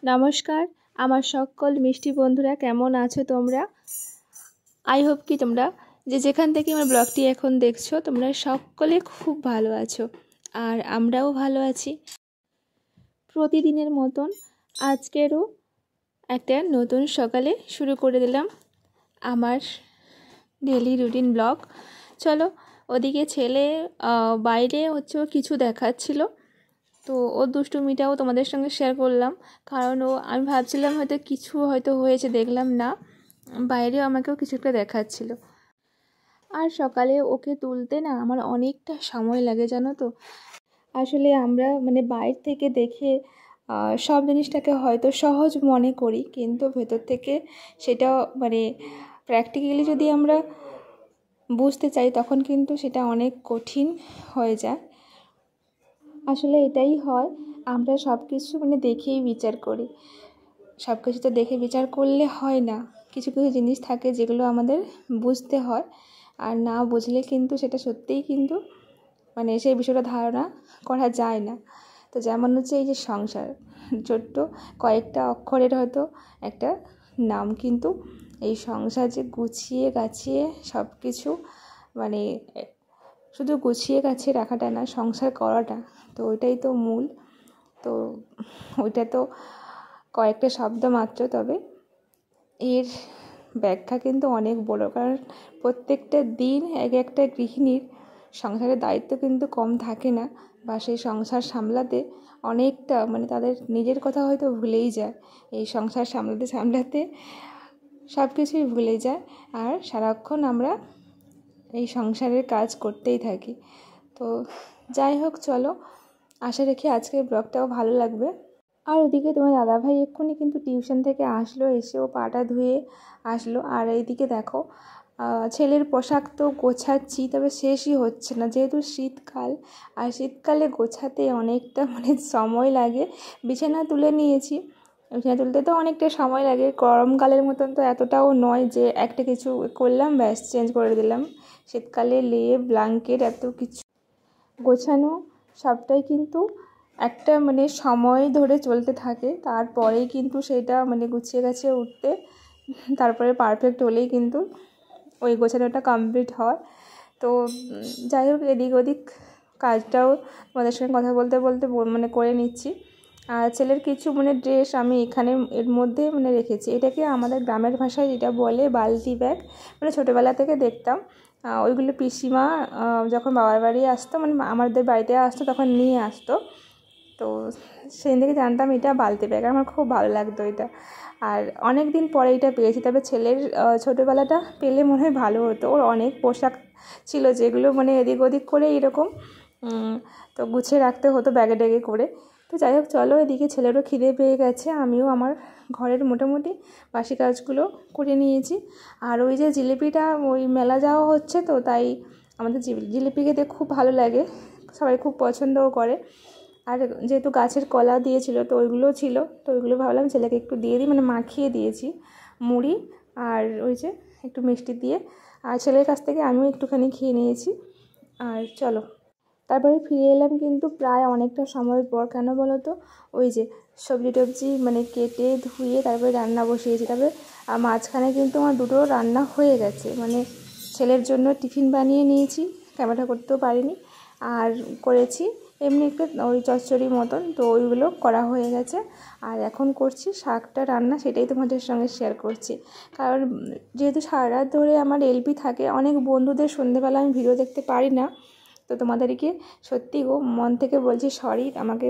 নমস্কার আমার সকল মিষ্টি বন্ধুরা, কেমন আছো তোমরা? আই হোপ কি তোমরা যেখান থেকে আমার ব্লগটি এখন দেখছো তোমরা সকলে খুব ভালো আছো, আর আমরাও ভালো আছি। প্রতিদিনের মতন আজকেরও একটা নতুন সকালে শুরু করে দিলাম আমার ডেলি রুটিন ব্লগ। চলো, ওদিকে ছেলে বাইরে ও কিছু দেখাচ্ছিল, তো ওর দুষ্টুমিটাও তোমাদের সঙ্গে শেয়ার করলাম। কারণ আমি ভাবছিলাম কিছু হয়েছে, দেখলাম না, বাইরেও আমাকেও কিছু একটা দেখাচ্ছিল। আর সকালে ওকে তুলতে না আমার অনেকটা সময় লাগে, জানো তো। আসলে আমরা বাইরে থেকে দেখে সব জিনিসটাকে হয়তো সহজ মনে করি, কিন্তু ভেতর থেকে সেটা প্র্যাকটিক্যালি যদি আমরা বুঝতে চাই তখন কিন্তু সেটা অনেক কঠিন হয়ে যায়। আসলে এটাই হয়, আমরা সব কিছু দেখেই বিচার করি। সব কিছু তো দেখে বিচার করলে হয় না, কিছু কিছু জিনিস থাকে যেগুলো আমাদের বুঝতে হয়, আর না বুঝলে কিন্তু সেটা সত্যিই কিন্তু সেই বিষয়টা ধারণা করা যায় না। তো যেমন এই যে সংসার, ছোট্ট কয়েকটা অক্ষরের হয়তো একটা নাম, কিন্তু এই সংসার যে গুছিয়ে গাছিয়ে সব কিছু শুধু গুছিয়ে গাছিয়ে রাখাটা না, সংসার করাটা তো ওইটাই তো মূল। তো ওইটা তো কয়েকটা শব্দ মাত্র, তবে এর ব্যাখ্যা কিন্তু অনেক বড়। কারণ প্রত্যেকটা দিন এক একটা গৃহিণীর সংসারের দায়িত্ব কিন্তু কম থাকে না, বা সেই সংসার সামলাতে অনেকটা তাদের নিজের কথা হয়তো ভুলেই যায়। এই সংসার সামলাতে সামলাতে সব কিছুই ভুলে যায়, আর সারাক্ষণ আমরা এই সংসারের কাজ করতেই থাকি। তো যাই হোক, চলো, আশা রাখি আজকের ব্লগটাও ভালো লাগবে। আর ওদিকে তোমার দাদাভাই এক্ষুনি কিন্তু টিউশন থেকে আসলো, এসে ও পাটা ধুয়ে আসলো। আর এইদিকে দেখো, ছেলের পোশাক তো গোছাচ্ছি, তবে শেষই হচ্ছে না, যেহেতু শীতকাল, আর শীতকালে গোছাতে অনেকটা সময় লাগে। বিছানা তুলে নিয়েছি, বিছানা তুলতে তো অনেকটা সময় লাগে, গরমকালের মতন তো এতটাও নয় যে একটা কিছু করলাম ব্যাস চেঞ্জ করে দিলাম। শীতকালে লেপ ব্ল্যাঙ্কেট এত কিছু গোছানো সবটাই কিন্তু একটা সময় ধরে চলতে থাকে, তারপরেই কিন্তু সেটা গুছিয়ে গাছিয়ে উঠতে তারপরে পারফেক্ট হলেই কিন্তু ওই গোছানোটা কমপ্লিট হয়। তো যাই হোক, এদিক ওদিক কাজটাও তোমাদের সঙ্গে কথা বলতে বলতে করে নিচ্ছি। আর ছেলের কিছু ড্রেস আমি এখানে এর মধ্যে রেখেছি। এটাকে আমাদের গ্রামের ভাষায় যেটা বলে বালতি ব্যাগ, ছোটোবেলা থেকে দেখতাম ওইগুলো পিসিমা যখন বাবার বাড়ি আসতো, আমাদের বাড়িতে আসতো তখন নিয়ে আসতো। তো সেদিন থেকে জানতাম এটা বালতি ব্যাগ, আমার খুব ভালো লাগতো এটা। আর অনেক দিন পরে এটা পেয়েছি, তবে ছেলের ছোটোবেলাটা পেলে মনে হয় ভালো হতো। ওর অনেক পোশাক ছিল যেগুলো এদিক ওদিক করে এরকম তো গুছিয়ে রাখতে হতো ব্যাগে ড্যাগে করে। তো যাই হোক, চলো, এদিকে ছেলেরও খিদে পেয়ে গেছে, আমিও আমার ঘরের মোটামুটি বাসি কাজগুলো করে নিয়েছি। আর ওই যে জিলিপিটা, ওই মেলা যাওয়া হচ্ছে, তো তাই আমাদের জিলিপি খেতে খুব ভালো লাগে, সবাই খুব পছন্দও করে। আর যেহেতু গাছের কলা দিয়েছিল তো ওইগুলোও ছিল, তো ওইগুলো ভাবলাম ছেলেকে একটু দিয়ে দিই, মাখিয়ে দিয়েছি মুড়ি আর ওই যে একটু মিষ্টি দিয়ে। আর ছেলের কাছ থেকে আমিও একটুখানি খেয়ে নিয়েছি। আর চলো, তারপরে ফিরে এলাম কিন্তু প্রায় অনেকটা সময় পর। কেন বলো তো, ওই যে সবজি টবজি কেটে ধুয়ে তারপরে রান্না বসিয়েছি। তারপরে মাঝখানে কিন্তু আমার দুটো রান্না হয়ে গেছে, ছেলের জন্য টিফিন বানিয়ে নিয়েছি, ক্যামেরা করতেও পারিনি, আর করেছি এমনি একটা ওই চচ্চড়ি মতন, তো ওইগুলো করা হয়ে গেছে। আর এখন করছি শাকটা রান্না, সেটাই তোমাদের সঙ্গে শেয়ার করছি। কারণ যেহেতু সারা রাত ধরে আমার এলপি থাকে, অনেক বন্ধুদের সন্ধেবেলা আমি ভিডিও দেখতে পারি না, তো তোমাদেরকে সত্যি মন থেকে বলছি সরি, আমাকে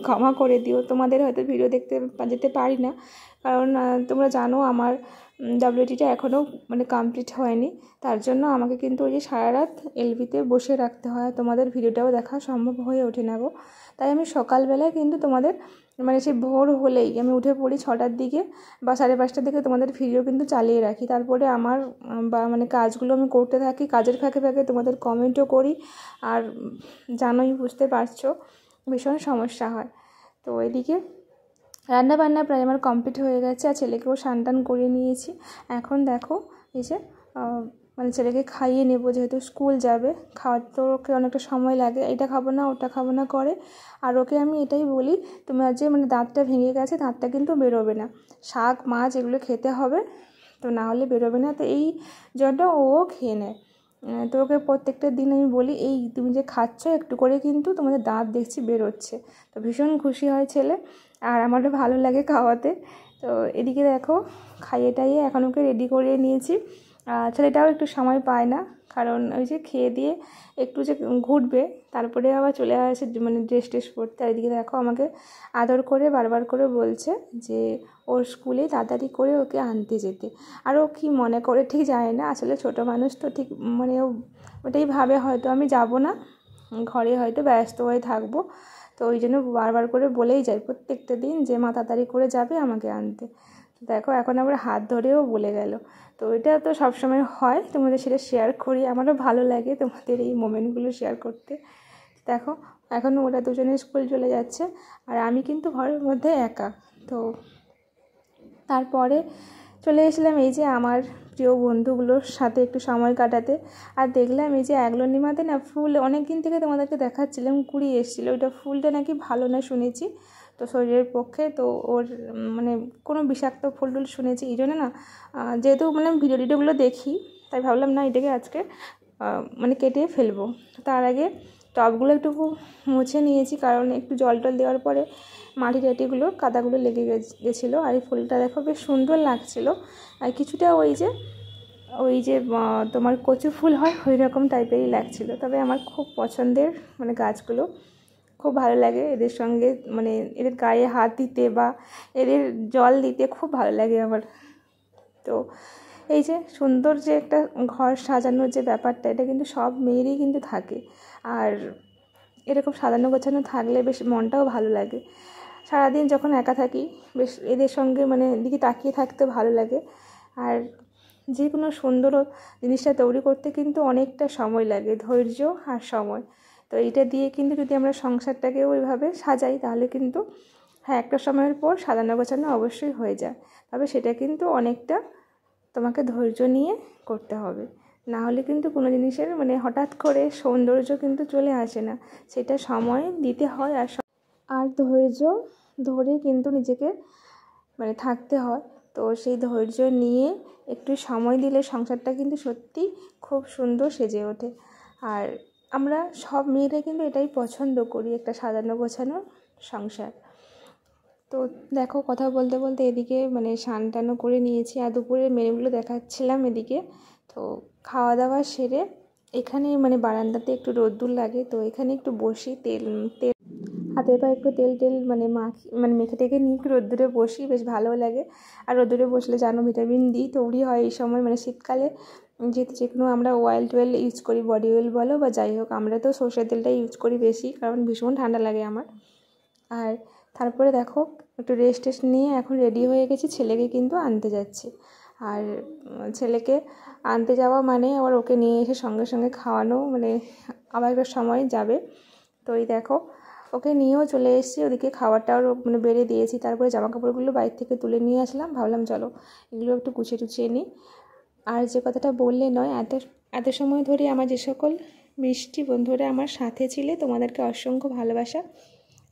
ক্ষমা করে দিও। তোমাদের হয়তো ভিডিও দেখতে যেতে পারি না, কারণ তোমরা জানো আমার WTটা এখনও কমপ্লিট হয়নি, তার জন্য আমাকে কিন্তু ওই যে সারা রাত এলবিতে বসে রাখতে হয়, তোমাদের ভিডিওটাও দেখা সম্ভব হয়ে ওঠে না গো। তাই আমি সকালবেলায় কিন্তু তোমাদের সেই ভোর হলেই আমি উঠে পড়ি 6টার দিকে বা 5:30টার দিকে, তোমাদের ভিডিও কিন্তু চালিয়ে রাখি। তারপরে আমার বা কাজগুলো আমি করতে থাকি, কাজের ফাঁকে ফাঁকে তোমাদের কমেন্টও করি। আর জানোই, বুঝতে পারছো, ভীষণ সমস্যা হয়। তো এদিকে রান্নাবান্না প্রায় আমার কমপ্লিট হয়ে গেছে, আর ছেলেকেও স্নান টান করিয়ে নিয়েছি। এখন দেখো এই যে মানে ছেলেকে খাইয়ে নেবো, যেহেতু স্কুল যাবে, খাওয়াতে ওকে অনেকটা সময় লাগে, এটা খাবো না ওটা খাবো না করে। আর ওকে আমি এটাই বলি, তোমার যে মানে দাঁতটা ভেঙে গেছে, দাঁতটা কিন্তু বেরোবে না, শাক মাছ এগুলো খেতে হবে, তো না হলে বেরোবে না। তো এই জন্য ও খেয়ে নেয়। তো ওকে প্রত্যেকটা দিন আমি বলি, এই তুমি যে খাচ্ছ একটু করে কিন্তু তোমাদের দাঁত দেখছি বেরোচ্ছে। তো ভীষণ খুশি হয় ছেলে, আর আমারও ভালো লাগে খাওয়াতে। তো এদিকে দেখো খাইয়ে টাইয়ে এখন ওকে রেডি করে নিয়েছি। ছেলেটাও একটু সময় পায় না, কারণ ওই যে খেয়ে দিয়ে একটু যে ঘুরবে, তারপরে আবার চলে আসে মানে ড্রেস ট্রেস পরতে। আর এদিকে দেখো আমাকে আদর করে বারবার করে বলছে যে ওর স্কুলে তাড়াতাড়ি করে ওকে আনতে যেতে। আর ও কী মনে করে ঠিক জানে না, আসলে ছোটো মানুষ তো, ঠিক মানে ও ওটাই ভাবে হয়তো আমি যাব না, ঘরে হয়তো ব্যস্ত হয়ে থাকবো। তো ওই জন্য বারবার করে বলেই যায় প্রত্যেকটা দিন যে মা তাড়াতাড়ি করে যাবে আমাকে আনতে। দেখো এখন আবার হাত ধরেও বলে গেল। তো এটা তো সবসময় হয়, তোমাদের সেটা শেয়ার করি, আমারও ভালো লাগে তোমাদের এই মোমেন্টগুলো শেয়ার করতে। দেখো এখন ওরা দুজনে স্কুল চলে যাচ্ছে, আর আমি কিন্তু ঘরের মধ্যে একা। তো তারপরে চলে এসলাম এই যে আমার প্রিয় বন্ধুগুলোর সাথে একটু সময় কাটাতে। আর দেখলাম এই যে অ্যাগ্লোনিমাতে না ফুল, অনেক দিন থেকে তোমাদেরকে দেখাচ্ছিলাম, কুড়ি এসেছিলো। ওইটা ফুলটা নাকি ভালো না শুনেছি, তো শরীরের পক্ষে, তো ওর মানে কোনো বিষাক্ত ফুল টুল শুনেছি, এই জন্য না যেহেতু মানে ভিডিও টিডিওগুলো দেখি, তাই ভাবলাম না এটাকে আজকে মানে কেটে ফেলবো। তার আগে টবগুলো একটু মুছে নিয়েছি, কারণ একটু জল টল দেওয়ার পরে মাটি টাটিগুলো কাদাগুলো লেগে গেছিলো। আর এই ফুলটা দেখো বেশ সুন্দর লাগছিলো, আর কিছুটা ওই যে তোমার কচু ফুল হয় ওই রকম টাইপেরই লাগছিলো। তবে আমার খুব পছন্দের মানে গাছগুলো, খুব ভালো লাগে এদের সঙ্গে, মানে এদের গায়ে হাত দিতে বা এদের জল দিতে খুব ভালো লাগে আমার। তো এই যে সুন্দর যে একটা ঘর সাজানোর যে ব্যাপারটা, এটা কিন্তু সব মেয়েরই কিন্তু থাকে। আর এরকম সাজানো গোছানো থাকলে বেশ মনটাও ভালো লাগে। সারাদিন যখন একা থাকি বেশ এদের সঙ্গে মানে দিকে তাকিয়ে থাকতে ভালো লাগে। আর যে কোনো সুন্দর জিনিসটা তৈরি করতে কিন্তু অনেকটা সময় লাগে, ধৈর্য আর সময়। তো এইটা দিয়ে কিন্তু যদি আমরা সংসারটাকে ওইভাবে সাজাই, তাহলে কিন্তু হ্যাঁ একটা সময়ের পর সাজানো গোছানো অবশ্যই হয়ে যায়। তবে সেটা কিন্তু অনেকটা তোমাকে ধৈর্য নিয়ে করতে হবে, না হলে কিন্তু কোনো জিনিসের মানে হঠাৎ করে সৌন্দর্য কিন্তু চলে আসে না, সেটা সময় দিতে হয়। আর ধৈর্য ধরে কিন্তু নিজেকে মানে থাকতে হয়। তো সেই ধৈর্য নিয়ে একটু সময় দিলে সংসারটা কিন্তু সত্যি খুব সুন্দর সেজে ওঠে। আর আমরা সব মেয়েরা কিন্তু এটাই পছন্দ করি, একটা সাজানো গোছানো সংসার। তো দেখো কথা বলতে বলতে এদিকে মানে স্নান টানও করে নিয়েছি, আর দুপুরের মেনুগুলো দেখাচ্ছিলাম এদিকে। তো খাওয়া দাওয়া সেরে এখানে মানে বারান্দাতে একটু রোদ্দুর লাগে, তো এখানে একটু বসি, তেল হাতে পায়ে একটু তেল মানে মেখে টেখে নিয়ে একটু রোদ্দুরে বসি, বেশ ভালো লাগে। আর রোদ্দুরে বসলে জানো ভিটামিন ডি তৈরি হয় এই সময়, মানে শীতকালে যেহেতু যে কোনো আমরা অয়েল টোয়েল ইউজ করি, বডি অয়েল বলো বা যাই হোক, আমরা তো সর্ষের তেলটাই ইউজ করি বেশি, কারণ ভীষণ ঠান্ডা লাগে আমার। আর তারপরে দেখো একটু রেস্ট টেস্ট নিয়ে এখন রেডি হয়ে গেছি, ছেলেকে কিন্তু আনতে যাচ্ছি। আর ছেলেকে আনতে যাওয়া মানে আবার ওকে নিয়ে এসে সঙ্গে সঙ্গে খাওয়ানো, মানে আবার একটা সময় যাবে। তো এই দেখো ওকে নিয়েও চলে এসেছি, ওদিকে খাবারটাও মানে বেড়ে দিয়েছি। তারপরে জামা কাপড়গুলো বাইরে থেকে তুলে নিয়ে আসলাম, ভাবলাম চলো এগুলো একটু গুছিয়ে টুছিয়ে নিই। আর যে কথাটা বললে নয়, এত সময় ধরে আমার যে সকল মিষ্টি বন্ধুরা আমার সাথে ছিলে, তোমাদেরকে অসংখ্য ভালোবাসা।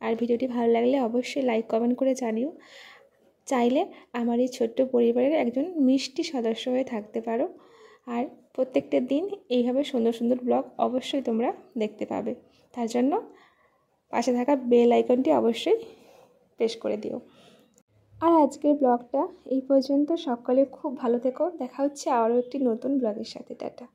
আর ভিডিওটি ভালো লাগলে অবশ্যই লাইক কমেন্ট করে জানিও। চাইলে আমার এই ছোট্ট পরিবারের একজন মিষ্টি সদস্য হয়ে থাকতে পারো। আর প্রত্যেকটা দিন এইভাবে সুন্দর সুন্দর ব্লগ অবশ্যই তোমরা দেখতে পাবে। তার জন্য পাশে থাকা বেল আইকনটি অবশ্যই প্রেস করে দিও। আর আজকের ব্লগটা এই পর্যন্ত। সকলে খুব ভালো থেকো, দেখা হচ্ছে আরও একটি নতুন ব্লগের সাথে। টাটা।